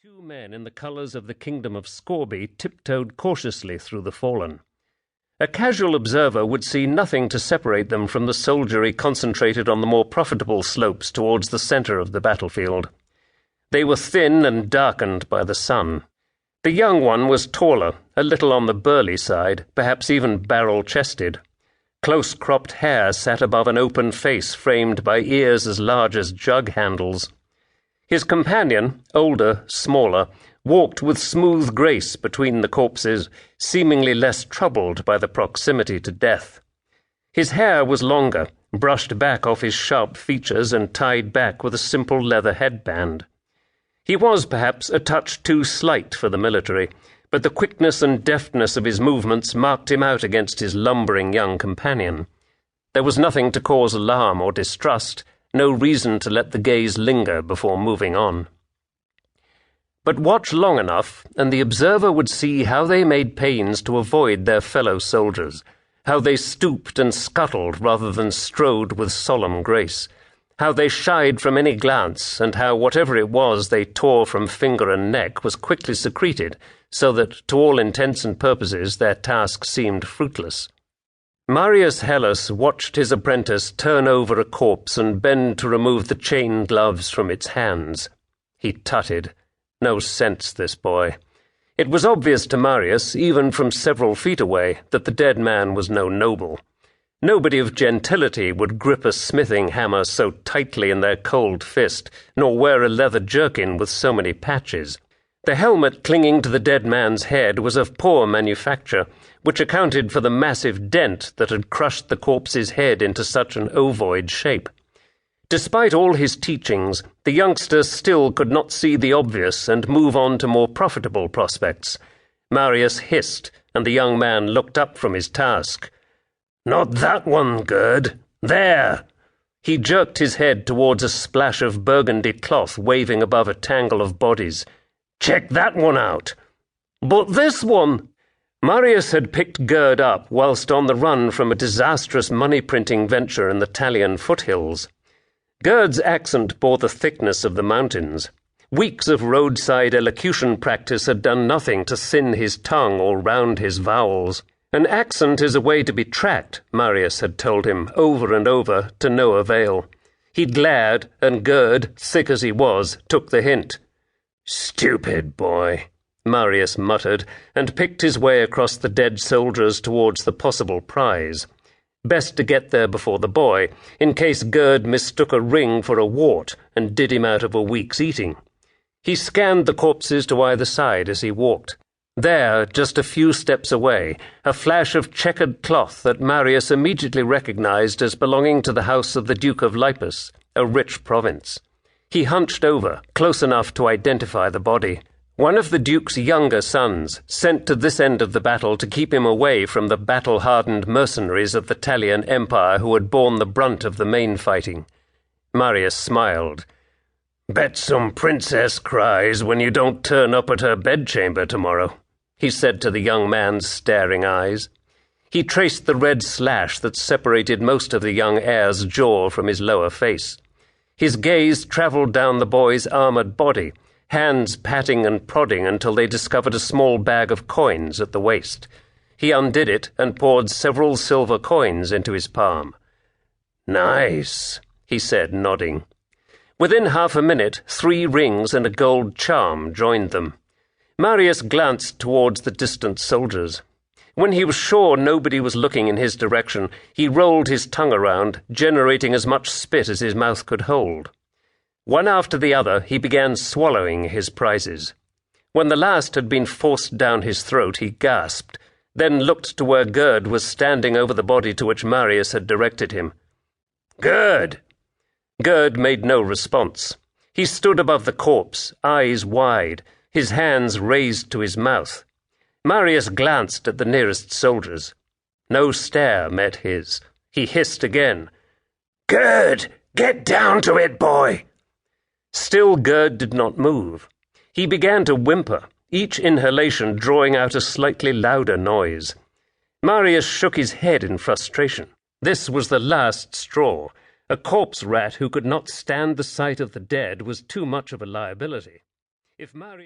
Two men in the colours of the kingdom of Scorby tiptoed cautiously through the fallen. A casual observer would see nothing to separate them from the soldiery concentrated on the more profitable slopes towards the centre of the battlefield. They were thin and darkened by the sun. The young one was taller, a little on the burly side, perhaps even barrel-chested. Close-cropped hair sat above an open face framed by ears as large as jug handles. His companion, older, smaller, walked with smooth grace between the corpses, seemingly less troubled by the proximity to death. His hair was longer, brushed back off his sharp features and tied back with a simple leather headband. He was perhaps a touch too slight for the military, but the quickness and deftness of his movements marked him out against his lumbering young companion. There was nothing to cause alarm or distrust, no reason to let the gaze linger before moving on. But watch long enough, and the observer would see how they made pains to avoid their fellow soldiers, how they stooped and scuttled rather than strode with solemn grace, how they shied from any glance, and how whatever it was they tore from finger and neck was quickly secreted, so that, to all intents and purposes, their task seemed fruitless. Marius Hellespont watched his apprentice turn over a corpse and bend to remove the chain gloves from its hands. He tutted. No sense, this boy. It was obvious to Marius, even from several feet away, that the dead man was no noble. Nobody of gentility would grip a smithing hammer so tightly in their cold fist, nor wear a leather jerkin with so many patches. The helmet clinging to the dead man's head was of poor manufacture, which accounted for the massive dent that had crushed the corpse's head into such an ovoid shape. Despite all his teachings, the youngster still could not see the obvious and move on to more profitable prospects. Marius hissed, and the young man looked up from his task. "Not that one, Gerd. There!" He jerked his head towards a splash of burgundy cloth waving above a tangle of bodies. "Check that one out." "But this one—" Marius had picked Gerd up whilst on the run from a disastrous money-printing venture in the Italian foothills. Gerd's accent bore the thickness of the mountains. Weeks of roadside elocution practice had done nothing to thin his tongue or round his vowels. An accent is a way to be tracked, Marius had told him over and over, to no avail. He glared, and Gerd, thick as he was, took the hint. "Stupid boy," Marius muttered, and picked his way across the dead soldiers towards the possible prize. Best to get there before the boy, in case Gerd mistook a ring for a wart and did him out of a week's eating. He scanned the corpses to either side as he walked. There, just a few steps away, a flash of checkered cloth that Marius immediately recognized as belonging to the house of the Duke of Lippus, a rich province. He hunched over, close enough to identify the body. One of the Duke's younger sons, sent to this end of the battle to keep him away from the battle-hardened mercenaries of the Italian Empire who had borne the brunt of the main fighting. Marius smiled. "Bet some princess cries when you don't turn up at her bedchamber tomorrow," he said to the young man's staring eyes. He traced the red slash that separated most of the young heir's jaw from his lower face. His gaze travelled down the boy's armoured body, hands patting and prodding until they discovered a small bag of coins at the waist. He undid it and poured several silver coins into his palm. "Nice," he said, nodding. Within half a minute, 3 rings and a gold charm joined them. Marius glanced towards the distant soldiers. When he was sure nobody was looking in his direction, he rolled his tongue around, generating as much spit as his mouth could hold. One after the other, he began swallowing his prizes. When the last had been forced down his throat, he gasped, then looked to where Gerd was standing over the body to which Marius had directed him. "Gerd!" Gerd made no response. He stood above the corpse, eyes wide, his hands raised to his mouth. Marius glanced at the nearest soldiers. No stare met his. He hissed again. "Gerd, get down to it, boy!" Still Gerd did not move. He began to whimper, each inhalation drawing out a slightly louder noise. Marius shook his head in frustration. This was the last straw. A corpse rat who could not stand the sight of the dead was too much of a liability. If Marius